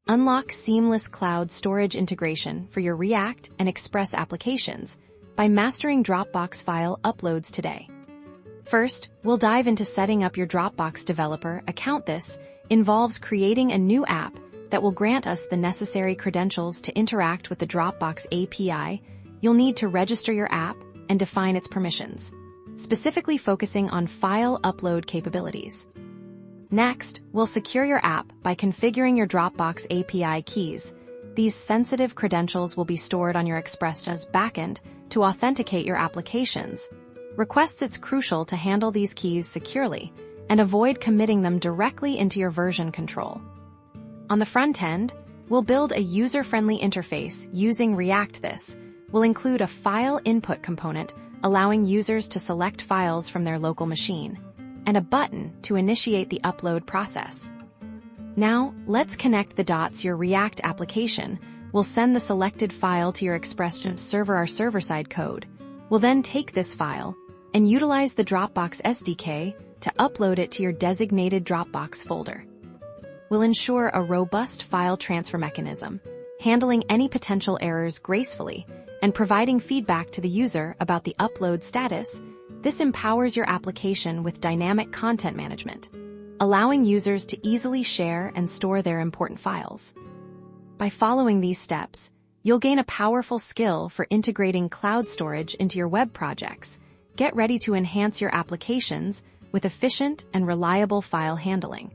Unlock seamless cloud storage integration for your React and Express applications by mastering Dropbox file uploads today. First, we'll dive into setting up your Dropbox developer account. This involves creating a new app that will grant us the necessary credentials to interact with the Dropbox API. You'll need to register your app and define its permissions, specifically focusing on file upload capabilities. Next, we'll secure your app by configuring your Dropbox API keys. These sensitive credentials will be stored on your Express.js backend to authenticate your applications. It's crucial to handle these keys securely and avoid committing them directly into your version control. On the front end, we'll build a user-friendly interface using React. This will include a file input component allowing users to select files from their local machine, and a button to initiate the upload process. Now, let's connect the dots. Your React application will send the selected file to your Express.js server. Our server-side code will then take this file and utilize the Dropbox SDK to upload it to your designated Dropbox folder. We'll ensure a robust file transfer mechanism, handling any potential errors gracefully and providing feedback to the user about the upload status. This empowers your application with dynamic content management, allowing users to easily share and store their important files. By following these steps, you'll gain a powerful skill for integrating cloud storage into your web projects. Get ready to enhance your applications with efficient and reliable file handling.